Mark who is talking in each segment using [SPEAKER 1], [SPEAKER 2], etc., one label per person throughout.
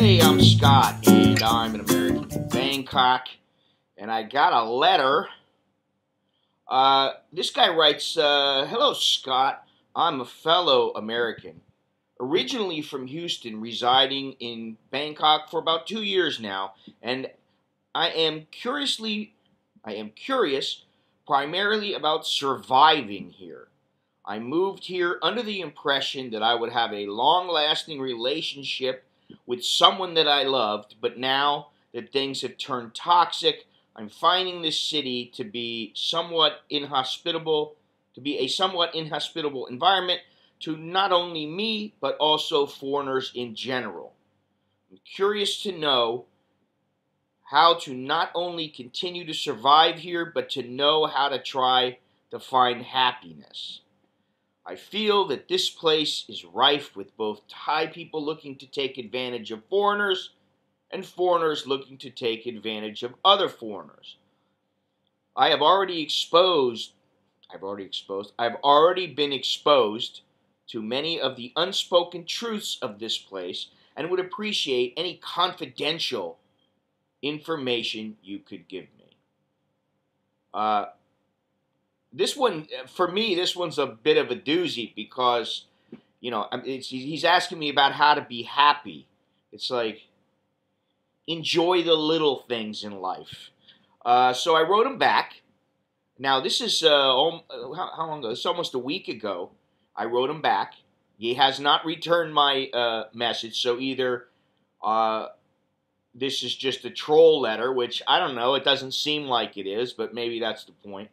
[SPEAKER 1] Hey, I'm Scott, and I'm an American in Bangkok, and I got a letter. This guy writes, Hello, Scott. I'm a fellow American, originally from Houston, residing in Bangkok for about 2 years now, and I am curious primarily about surviving here. I moved here under the impression that I would have a long-lasting relationship with someone that I loved, but now that things have turned toxic, I'm finding this city to be a somewhat inhospitable environment to not only me, but also foreigners in general. I'm curious to know how to not only continue to survive here, but to know how to try to find happiness. I feel that this place is rife with both Thai people looking to take advantage of foreigners and foreigners looking to take advantage of other foreigners. I've already been exposed to many of the unspoken truths of this place and would appreciate any confidential information you could give me. This one, for me, this one's a bit of a doozy because, he's asking me about how to be happy. It's like, enjoy the little things in life. So I wrote him back. Now, this is, how long ago? It's almost a week ago. I wrote him back. He has not returned my message, so either this is just a troll letter, which, I don't know, it doesn't seem like it is, but maybe that's the point.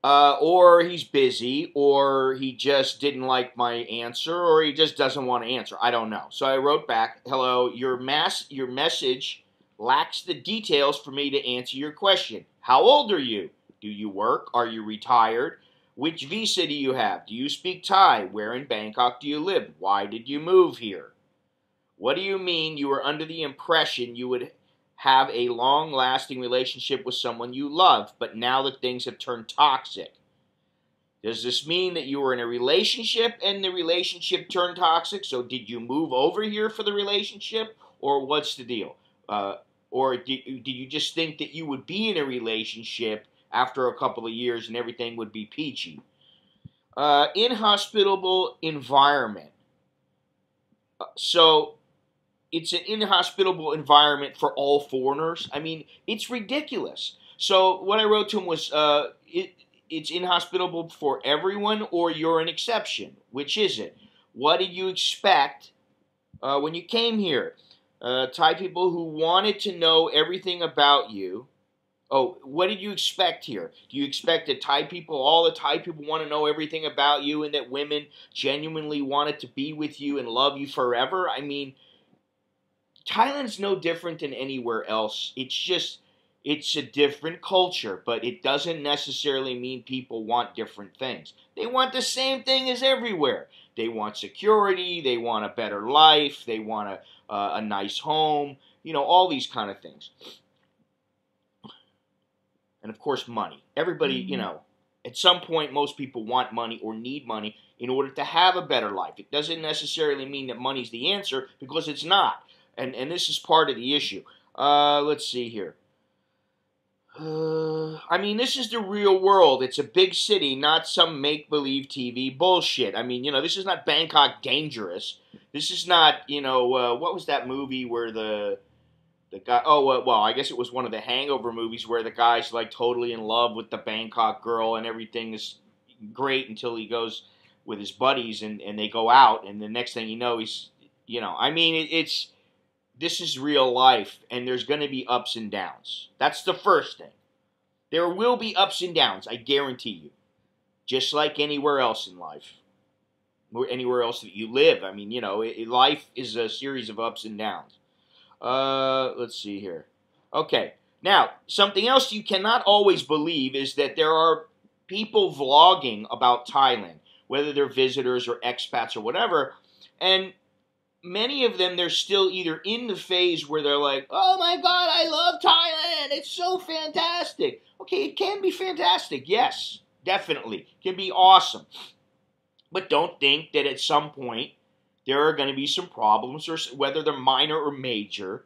[SPEAKER 1] Or he's busy, or he just didn't like my answer, or he just doesn't want to answer. I don't know. So I wrote back, hello, your message lacks the details for me to answer your question. How old are you? Do you work? Are you retired? Which visa do you have? Do you speak Thai? Where in Bangkok do you live? Why did you move here? What do you mean you were under the impression you would have a long-lasting relationship with someone you love, but now that things have turned toxic? Does this mean that you were in a relationship and the relationship turned toxic? So did you move over here for the relationship, or what's the deal? Or did you just think that you would be in a relationship after a couple of years and everything would be peachy? Inhospitable environment. So it's an inhospitable environment for all foreigners. I mean, it's ridiculous. So what I wrote to him was, it's inhospitable for everyone, or you're an exception. Which is it? What did you expect when you came here? Thai people who wanted to know everything about you. Oh, what did you expect here? Do you expect that all the Thai people want to know everything about you, and that women genuinely wanted to be with you and love you forever? I mean, Thailand's no different than anywhere else. It's a different culture, but it doesn't necessarily mean people want different things. They want the same thing as everywhere. They want security, they want a better life, they want a nice home, all these kind of things. And of course, money. Everybody, at some point, most people want money or need money in order to have a better life. It doesn't necessarily mean that money's the answer, because it's not. And this is part of the issue. Let's see here. I mean, this is the real world. It's a big city, not some make-believe TV bullshit. I mean, this is not Bangkok Dangerous. This is not, what was that movie where the guy, well, I guess it was one of the Hangover movies where the guy's like totally in love with the Bangkok girl and everything is great until he goes with his buddies and they go out, and the next thing you know, he's, I mean, this is real life, and there's going to be ups and downs. That's the first thing. There will be ups and downs, I guarantee you. Just like anywhere else in life. Or anywhere else that you live. I mean, life is a series of ups and downs. Let's see here. Okay. Now, something else you cannot always believe is that there are people vlogging about Thailand, whether they're visitors or expats or whatever, and many of them, they're still either in the phase where they're like, oh my God, I love Thailand, it's so fantastic. Okay, it can be fantastic, yes, definitely. It can be awesome. But don't think that at some point there are going to be some problems, or whether they're minor or major.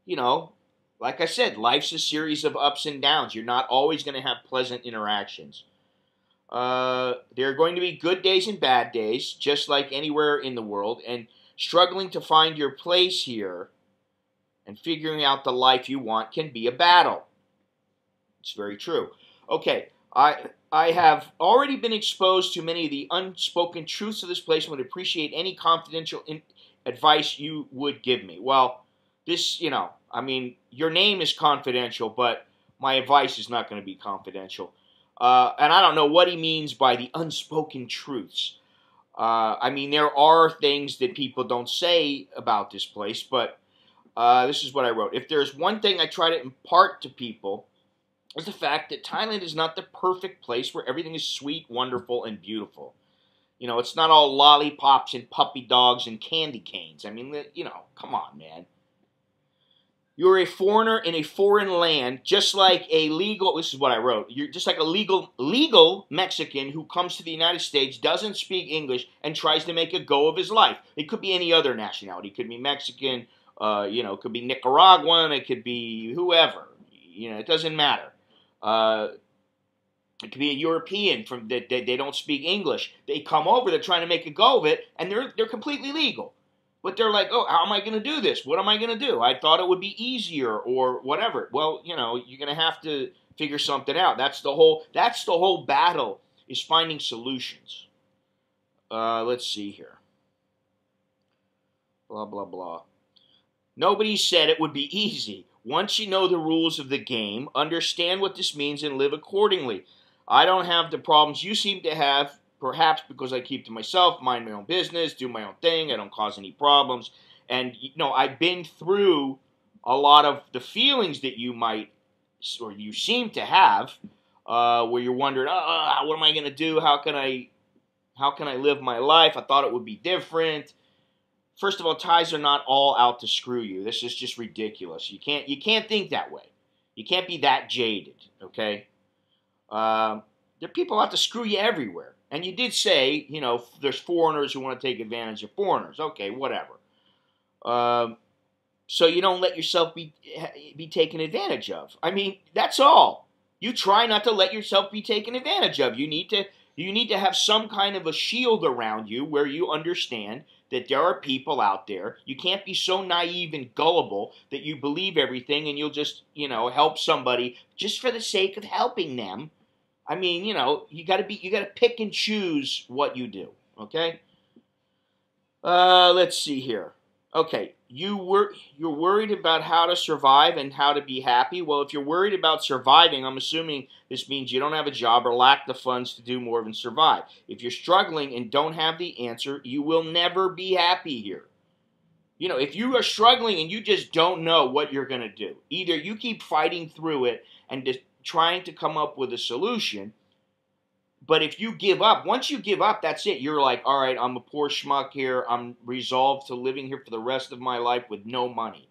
[SPEAKER 1] You know, like I said, life's a series of ups and downs. You're not always going to have pleasant interactions. There are going to be good days and bad days, just like anywhere in the world. And struggling to find your place here and figuring out the life you want can be a battle. It's very true. Okay, I have already been exposed to many of the unspoken truths of this place and would appreciate any confidential advice you would give me. Well, this, I mean, your name is confidential, but my advice is not going to be confidential. And I don't know what he means by the unspoken truths. I mean, there are things that people don't say about this place, but this is what I wrote. If there's one thing I try to impart to people, is the fact that Thailand is not the perfect place where everything is sweet, wonderful, and beautiful. It's not all lollipops and puppy dogs and candy canes. I mean, come on, man. You're a foreigner in a foreign land, just like a legal, this is what I wrote, you're just like a legal Mexican who comes to the United States, doesn't speak English, and tries to make a go of his life. It could be any other nationality. It could be Mexican, it could be Nicaraguan, it could be whoever. It doesn't matter. It could be a European from that they don't speak English. They come over, they're trying to make a go of it, and they're completely legal. But they're like, oh, how am I going to do this? What am I going to do? I thought it would be easier or whatever. Well, you're going to have to figure something out. That's the whole battle, is finding solutions. Let's see here. Blah, blah, blah. Nobody said it would be easy. Once you know the rules of the game, understand what this means and live accordingly. I don't have the problems you seem to have, perhaps because I keep to myself, mind my own business, do my own thing, I don't cause any problems. And, I've been through a lot of the feelings that you might, or you seem to have, where you're wondering, what am I going to do? How can I live my life? I thought it would be different. First of all, Thais are not all out to screw you. This is just ridiculous. You can't think that way. You can't be that jaded, okay? There are people out to screw you everywhere. And you did say, there's foreigners who want to take advantage of foreigners. Okay, whatever. So you don't let yourself be taken advantage of. I mean, that's all. You try not to let yourself be taken advantage of. You need to have some kind of a shield around you where you understand that there are people out there. You can't be so naive and gullible that you believe everything and you'll just, help somebody just for the sake of helping them. I mean, you got to pick and choose what you do, okay? Let's see here. Okay, you're worried about how to survive and how to be happy. Well, if you're worried about surviving, I'm assuming this means you don't have a job or lack the funds to do more than survive. If you're struggling and don't have the answer, you will never be happy here. If you are struggling and you just don't know what you're going to do, either you keep fighting through it and just trying to come up with a solution, but if you give up, once you give up, that's it. You're like, all right, I'm a poor schmuck here. I'm resolved to living here for the rest of my life with no money.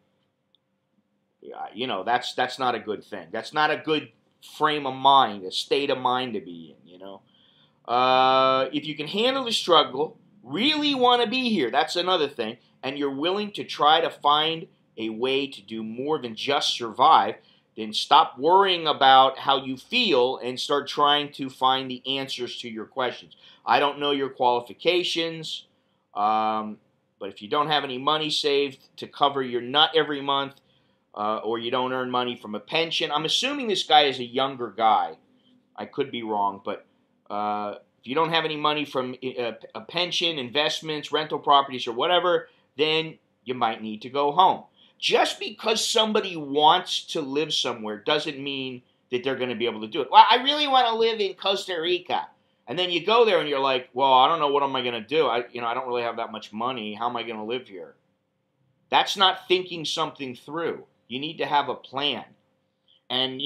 [SPEAKER 1] Yeah, that's not a good thing. That's not a good frame of mind, a state of mind to be in, If you can handle the struggle, really want to be here, that's another thing, and you're willing to try to find a way to do more than just survive, then stop worrying about how you feel and start trying to find the answers to your questions. I don't know your qualifications, but if you don't have any money saved to cover your nut every month, or you don't earn money from a pension, I'm assuming this guy is a younger guy. I could be wrong, but if you don't have any money from a pension, investments, rental properties, or whatever, then you might need to go home. Just because somebody wants to live somewhere doesn't mean that they're going to be able to do it. Well, I really want to live in Costa Rica. And then you go there and you're like, well, I don't know what am I going to do. I don't really have that much money. How am I going to live here? That's not thinking something through. You need to have a plan. And,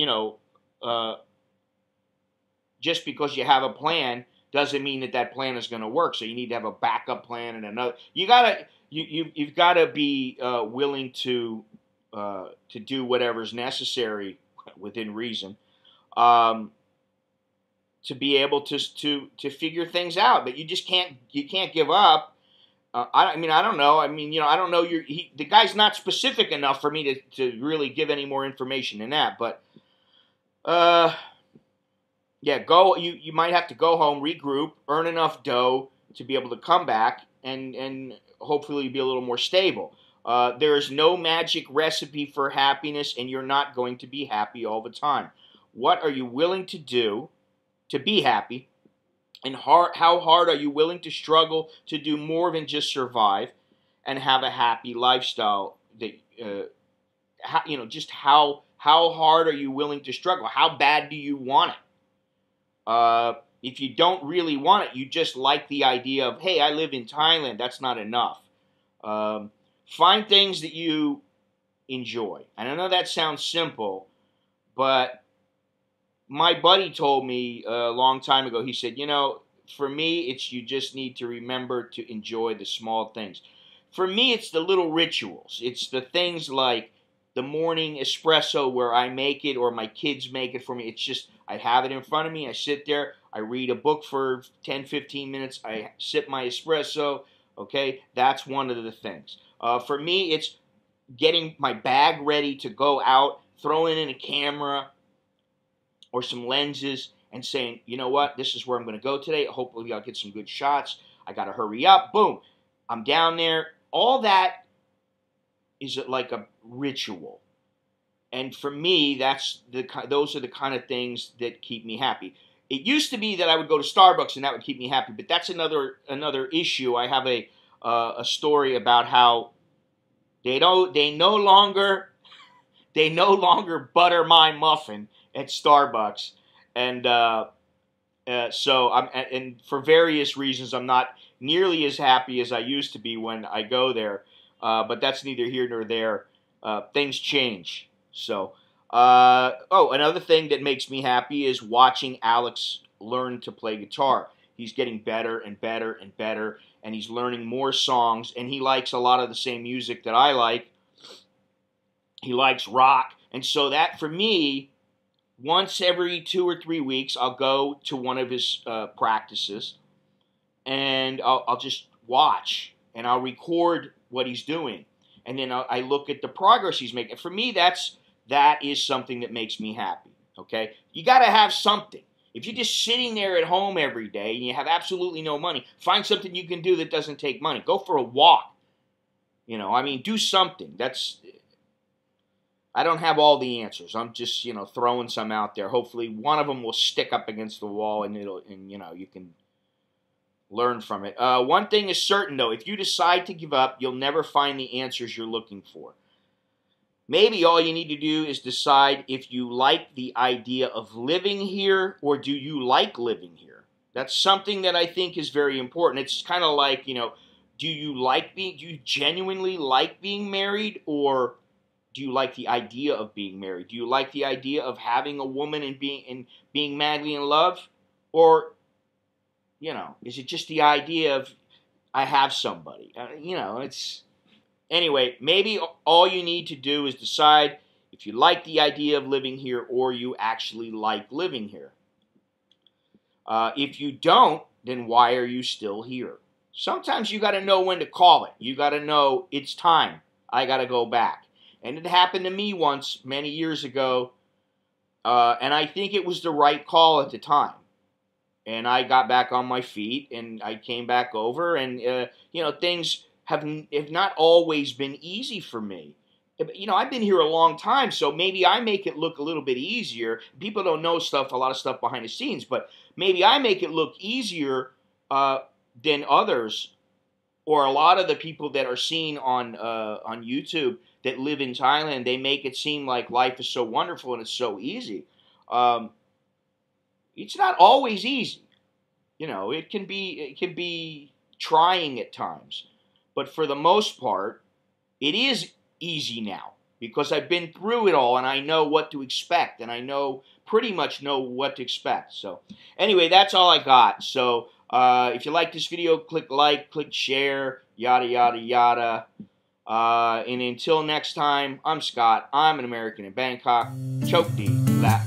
[SPEAKER 1] just because you have a plan doesn't mean that plan is going to work. So you need to have a backup plan and another. You've got to be willing to do whatever's necessary within reason to be able to figure things out. But you just can't give up I mean, I don't know. I mean, I don't know. The guy's not specific enough for me to really give any more information than that. But, yeah, You might have to go home, regroup, earn enough dough to be able to come back, and hopefully be a little more stable. There is no magic recipe for happiness, and you're not going to be happy all the time. What are you willing to do to be happy? And how hard are you willing to struggle to do more than just survive and have a happy lifestyle? That just how hard are you willing to struggle? How bad do you want it? If you don't really want it, you just like the idea of, hey, I live in Thailand. That's not enough. Find things that you enjoy. And I know that sounds simple, but my buddy told me a long time ago, he said, for me, you just need to remember to enjoy the small things. For me, it's the little rituals. It's the things like the morning espresso where I make it or my kids make it for me. It's just, I have it in front of me. I sit there. I read a book for 10, 15 minutes. I sip my espresso. Okay, that's one of the things. For me, it's getting my bag ready to go out, throwing in a camera or some lenses and saying, you know what, this is where I'm going to go today. Hopefully I'll get some good shots. I got to hurry up. Boom. I'm down there. All that is like a ritual. And for me, those are the kind of things that keep me happy. It used to be that I would go to Starbucks and that would keep me happy, but that's another issue. I have a story about how they no longer butter my muffin at Starbucks, and and for various reasons, I'm not nearly as happy as I used to be when I go there. But that's neither here nor there. Things change. So, another thing that makes me happy is watching Alex learn to play guitar. He's getting better and better and better, and he's learning more songs, and he likes a lot of the same music that I like. He likes rock, and so that, for me, once every 2 or 3 weeks, I'll go to one of his practices, and I'll just watch, and I'll record what he's doing, and then I look at the progress he's making. For me, that is something that makes me happy. Okay, you got to have something. If you're just sitting there at home every day and you have absolutely no money, find something you can do that doesn't take money. Go for a walk. Do something. I don't have all the answers. I'm just, throwing some out there. Hopefully one of them will stick up against the wall and you can learn from it. One thing is certain, though. If you decide to give up, you'll never find the answers you're looking for. Maybe all you need to do is decide if you like the idea of living here or do you like living here. That's something that I think is very important. It's kind of like, do you genuinely like being married, or do you like the idea of being married? Do you like the idea of having a woman and being madly in love? Or, is it just the idea of I have somebody? Anyway, maybe all you need to do is decide if you like the idea of living here or you actually like living here. If you don't, then why are you still here? Sometimes you got to know when to call it. You got to know it's time. I got to go back. And it happened to me once many years ago, and I think it was the right call at the time. And I got back on my feet, and I came back over, and things have not always been easy for me. I've been here a long time, so maybe I make it look a little bit easier. People don't know a lot of stuff behind the scenes, but maybe I make it look easier than others, or a lot of the people that are seen on YouTube that live in Thailand. They make it seem like life is so wonderful and it's so easy. It's not always easy. It can be trying at times. But for the most part, it is easy now because I've been through it all and I know what to expect, and I pretty much know what to expect. So anyway, that's all I got. So if you like this video, click like, click share, yada, yada, yada. And until next time, I'm Scott. I'm an American in Bangkok. Chok di la.